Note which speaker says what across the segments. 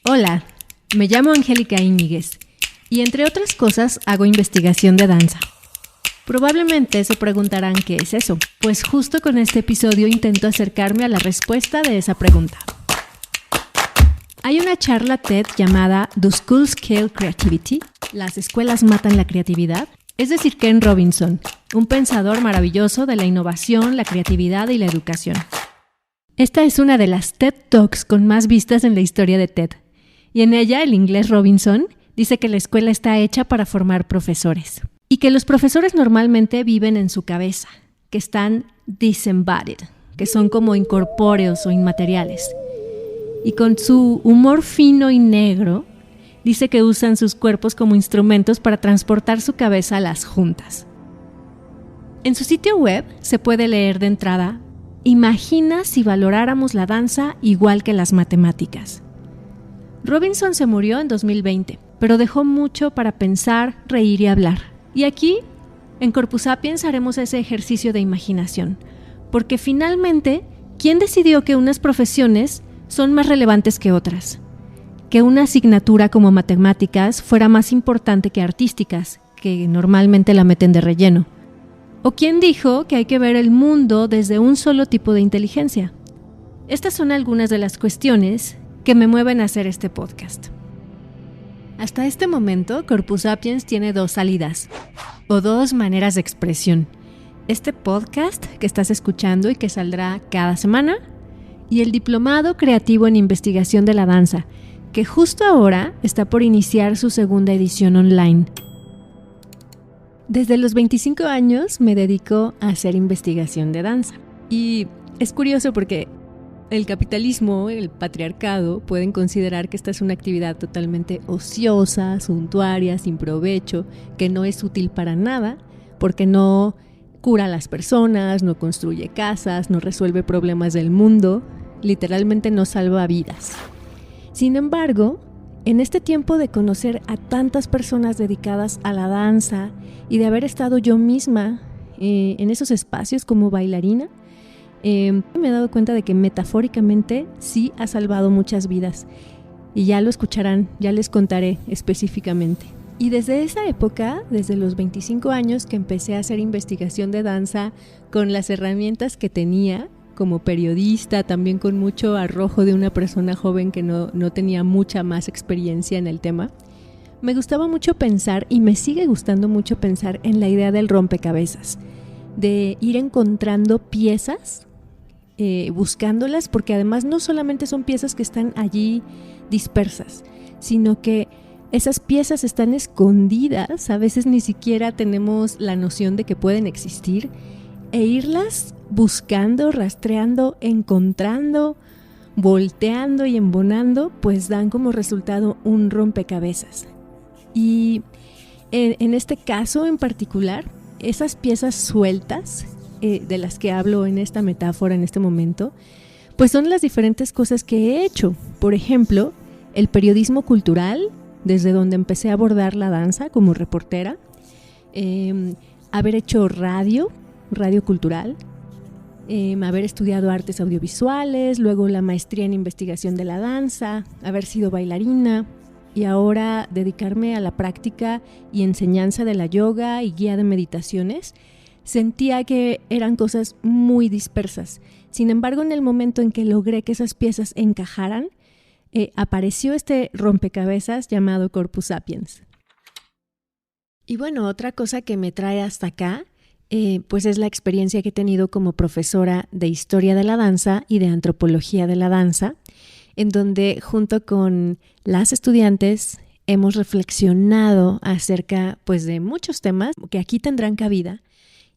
Speaker 1: Hola, me llamo Angélica Íñiguez y entre otras cosas hago investigación de danza. Probablemente se preguntarán qué es eso, pues justo con este episodio intento acercarme a la respuesta de esa pregunta. Hay una charla TED llamada Do Schools Kill Creativity? ¿Las escuelas matan la creatividad? Es decir, Ken Robinson, un pensador maravilloso de la innovación, la creatividad y la educación. Esta es una de las TED Talks con más vistas en la historia de TED. Y en ella, el inglés Robinson dice que la escuela está hecha para formar profesores. Y que los profesores normalmente viven en su cabeza, que están disembodied, que son como incorpóreos o inmateriales. Y con su humor fino y negro, dice que usan sus cuerpos como instrumentos para transportar su cabeza a las juntas. En su sitio web se puede leer de entrada: imagina si valoráramos la danza igual que las matemáticas. Robinson se murió en 2020, pero dejó mucho para pensar, reír y hablar. Y aquí, en Corpus Sapiens, haremos ese ejercicio de imaginación, porque finalmente, ¿quién decidió que unas profesiones son más relevantes que otras? Que una asignatura como matemáticas fuera más importante que artísticas, que normalmente la meten de relleno. ¿O quién dijo que hay que ver el mundo desde un solo tipo de inteligencia? Estas son algunas de las cuestiones que me mueven a hacer este podcast. Hasta este momento, Corpus Sapiens tiene dos salidas, o dos maneras de expresión. Este podcast que estás escuchando y que saldrá cada semana, y el Diplomado Creativo en Investigación de la Danza, que justo ahora está por iniciar su segunda edición online. Desde los 25 años me dedico a hacer investigación de danza. Y es curioso porque el capitalismo, el patriarcado, pueden considerar que esta es una actividad totalmente ociosa, suntuaria, sin provecho, que no es útil para nada, porque no cura a las personas, no construye casas, no resuelve problemas del mundo, literalmente no salva vidas. Sin embargo, en este tiempo de conocer a tantas personas dedicadas a la danza y de haber estado yo misma en esos espacios como bailarina, me he dado cuenta de que metafóricamente sí ha salvado muchas vidas. Y ya lo escucharán, ya les contaré específicamente. Y desde esa época, desde los 25 años que empecé a hacer investigación de danza con las herramientas que tenía, como periodista, también con mucho arrojo de una persona joven que no tenía mucha más experiencia en el tema, me gustaba mucho pensar, y me sigue gustando mucho pensar en la idea del rompecabezas, de ir encontrando piezas, buscándolas, porque además no solamente son piezas que están allí dispersas, sino que esas piezas están escondidas, a veces ni siquiera tenemos la noción de que pueden existir, e irlas buscando, rastreando, encontrando, volteando y embonando, pues dan como resultado un rompecabezas. Y en este caso en particular, esas piezas sueltas de las que hablo en esta metáfora en este momento, pues son las diferentes cosas que he hecho. Por ejemplo, el periodismo cultural, desde donde empecé a abordar la danza como reportera, haber hecho radio cultural, haber estudiado artes audiovisuales, luego la maestría en investigación de la danza, haber sido bailarina y ahora dedicarme a la práctica y enseñanza de la yoga y guía de meditaciones. Sentía que eran cosas muy dispersas. Sin embargo, en el momento en que logré que esas piezas encajaran, apareció este rompecabezas llamado Corpus Sapiens. Y bueno, otra cosa que me trae hasta acá, pues es la experiencia que he tenido como profesora de historia de la danza y de antropología de la danza, en donde junto con las estudiantes hemos reflexionado acerca pues de muchos temas que aquí tendrán cabida.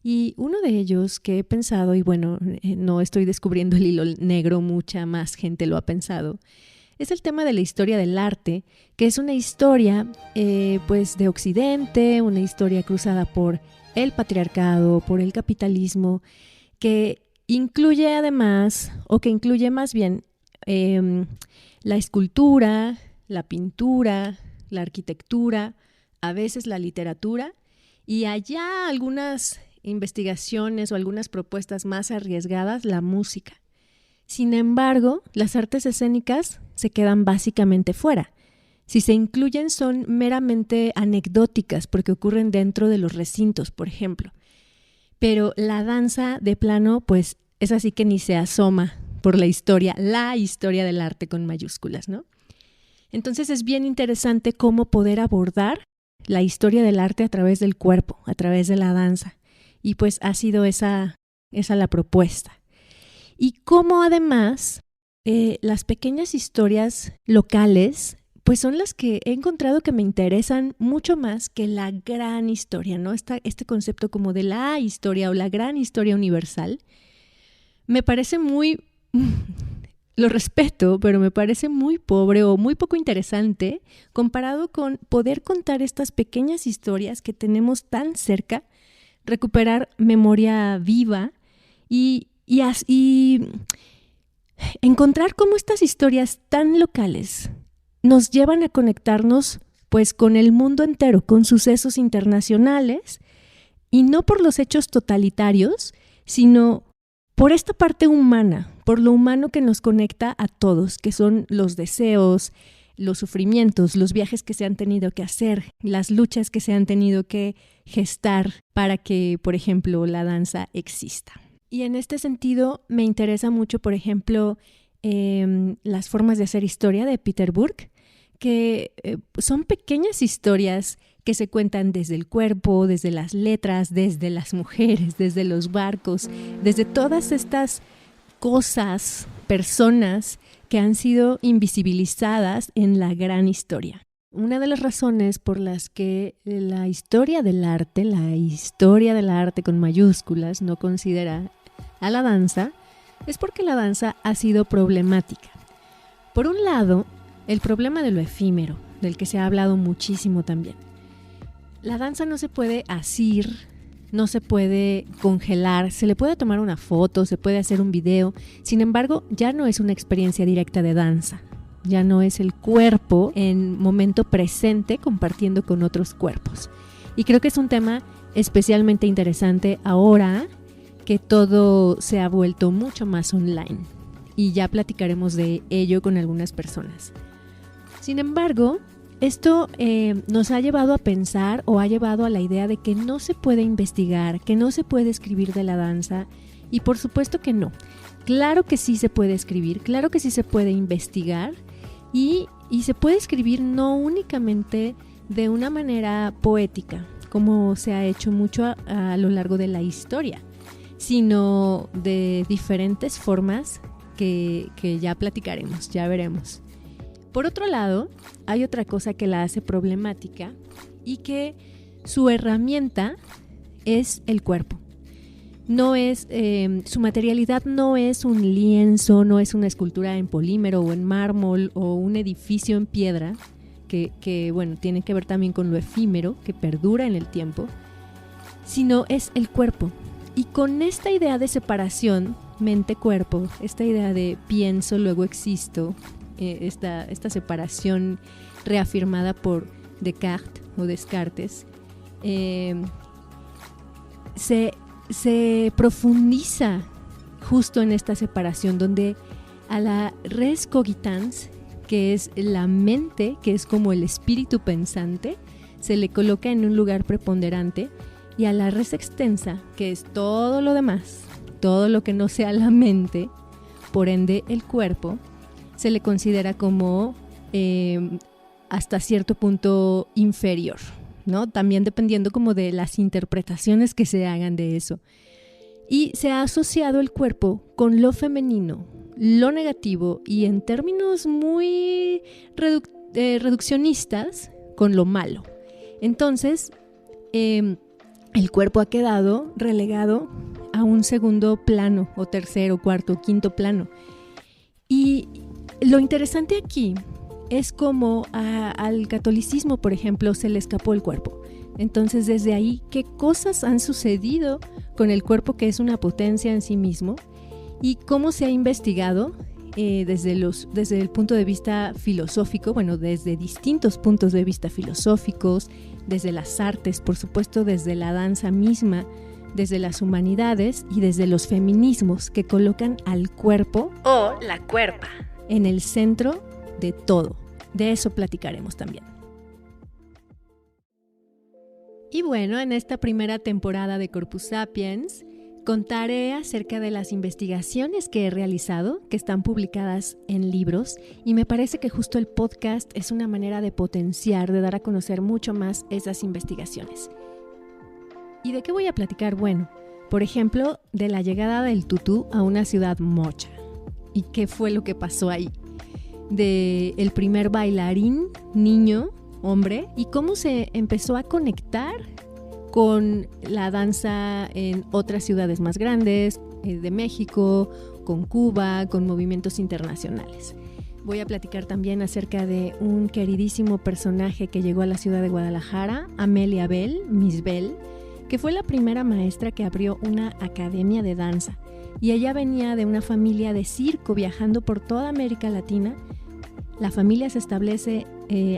Speaker 1: Y uno de ellos que he pensado, y bueno, no estoy descubriendo el hilo negro, mucha más gente lo ha pensado, es el tema de la historia del arte, que es una historia pues de Occidente, una historia cruzada por el patriarcado, por el capitalismo, que incluye además, o que incluye más bien la escultura, la pintura, la arquitectura, a veces la literatura, y allá algunas investigaciones o algunas propuestas más arriesgadas, la música. Sin embargo, las artes escénicas se quedan básicamente fuera. Si se incluyen son meramente anecdóticas porque ocurren dentro de los recintos, por ejemplo. Pero la danza de plano, pues es así que ni se asoma por la historia del arte con mayúsculas, ¿no? Entonces es bien interesante cómo poder abordar la historia del arte a través del cuerpo, a través de la danza. Y pues ha sido esa la propuesta. Y cómo además las pequeñas historias locales pues son las que he encontrado que me interesan mucho más que la gran historia, ¿no? Este concepto como de la historia o la gran historia universal me parece muy, lo respeto, pero me parece muy pobre o muy poco interesante comparado con poder contar estas pequeñas historias que tenemos tan cerca, recuperar memoria viva y encontrar cómo estas historias tan locales nos llevan a conectarnos pues con el mundo entero, con sucesos internacionales, y no por los hechos totalitarios, sino por esta parte humana, por lo humano que nos conecta a todos, que son los deseos, los sufrimientos, los viajes que se han tenido que hacer, las luchas que se han tenido que gestar para que, por ejemplo, la danza exista. Y en este sentido me interesa mucho, por ejemplo, las formas de hacer historia de Peter Burke, que son pequeñas historias que se cuentan desde el cuerpo, desde las letras, desde las mujeres, desde los barcos, desde todas estas cosas, personas que han sido invisibilizadas en la gran historia. Una de las razones por las que la historia del arte con mayúsculas, no considera a la danza, es porque la danza ha sido problemática. Por un lado, el problema de lo efímero, del que se ha hablado muchísimo también. La danza no se puede asir, no se puede congelar, se le puede tomar una foto, se puede hacer un video, sin embargo, ya no es una experiencia directa de danza, ya no es el cuerpo en momento presente compartiendo con otros cuerpos. Y creo que es un tema especialmente interesante ahora que todo se ha vuelto mucho más online, y ya platicaremos de ello con algunas personas. Sin embargo, esto nos ha llevado a pensar o ha llevado a la idea de que no se puede investigar, que no se puede escribir de la danza, y por supuesto que no. Claro que sí se puede escribir, claro que sí se puede investigar, y se puede escribir no únicamente de una manera poética, como se ha hecho mucho a lo largo de la historia, sino de diferentes formas que ya platicaremos, ya veremos. Por otro lado, hay otra cosa que la hace problemática y que su herramienta es el cuerpo. No es, su materialidad no es un lienzo, no es una escultura en polímero o en mármol o un edificio en piedra, que bueno, tiene que ver también con lo efímero, que perdura en el tiempo, sino es el cuerpo. Y con esta idea de separación mente-cuerpo, esta idea de pienso, luego existo, esta separación reafirmada por Descartes, se profundiza justo en esta separación, donde a la res cogitans, que es la mente, que es como el espíritu pensante, se le coloca en un lugar preponderante, y a la res extensa, que es todo lo demás, todo lo que no sea la mente, por ende el cuerpo, se le considera como hasta cierto punto inferior, ¿no? También dependiendo como de las interpretaciones que se hagan de eso. Y se ha asociado el cuerpo con lo femenino, lo negativo, y en términos muy reduccionistas, con lo malo. Entonces, el cuerpo ha quedado relegado a un segundo plano, o tercero, cuarto, quinto plano. Y lo interesante aquí es como al catolicismo, por ejemplo, se le escapó el cuerpo. Entonces, desde ahí, ¿qué cosas han sucedido con el cuerpo, que es una potencia en sí mismo? Y cómo se ha investigado desde el punto de vista filosófico, bueno, desde distintos puntos de vista filosóficos, desde las artes, por supuesto, desde la danza misma, desde las humanidades y desde los feminismos que colocan al cuerpo o la cuerpa en el centro de todo. De eso platicaremos también. Y bueno, en esta primera temporada de Corpus Sapiens contaré acerca de las investigaciones que he realizado, que están publicadas en libros, y me parece que justo el podcast es una manera de potenciar, de dar a conocer mucho más esas investigaciones. ¿Y de qué voy a platicar? Bueno, por ejemplo, de la llegada del tutú a una ciudad mocha. ¿Y qué fue lo que pasó ahí? De el primer bailarín, niño, hombre, y cómo se empezó a conectar con la danza en otras ciudades más grandes, de México, con Cuba, con movimientos internacionales. Voy a platicar también acerca de un queridísimo personaje que llegó a la ciudad de Guadalajara, Amelia Bell, Miss Bell, que fue la primera maestra que abrió una academia de danza. Y ella venía de una familia de circo viajando por toda América Latina. La familia se establece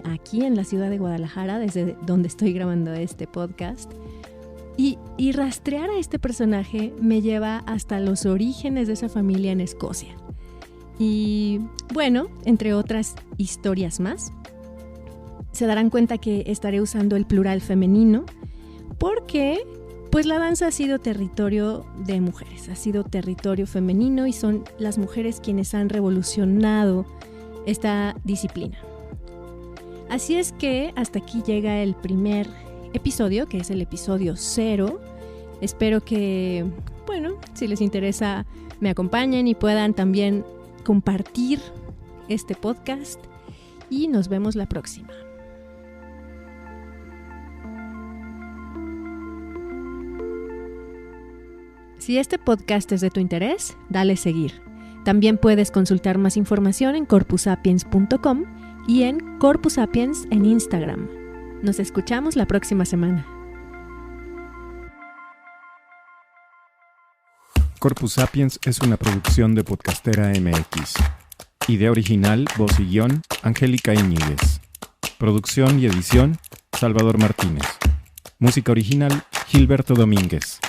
Speaker 1: aquí en la ciudad de Guadalajara, desde donde estoy grabando este podcast. Y rastrear a este personaje me lleva hasta los orígenes de esa familia en Escocia. Y bueno, entre otras historias más, se darán cuenta que estaré usando el plural femenino porque pues la danza ha sido territorio de mujeres, ha sido territorio femenino y son las mujeres quienes han revolucionado esta disciplina. Así es que hasta aquí llega el primer episodio, que es el episodio 0. Espero que, bueno, si les interesa, me acompañen y puedan también compartir este podcast y nos vemos la próxima. Si este podcast es de tu interés, dale seguir. También puedes consultar más información en corpusapiens.com y en Corpus Sapiens en Instagram. Nos escuchamos la próxima semana.
Speaker 2: Corpus Sapiens es una producción de Podcastera MX. Idea original, voz y guión, Angélica Iñiguez. Producción y edición, Salvador Martínez. Música original, Gilberto Domínguez.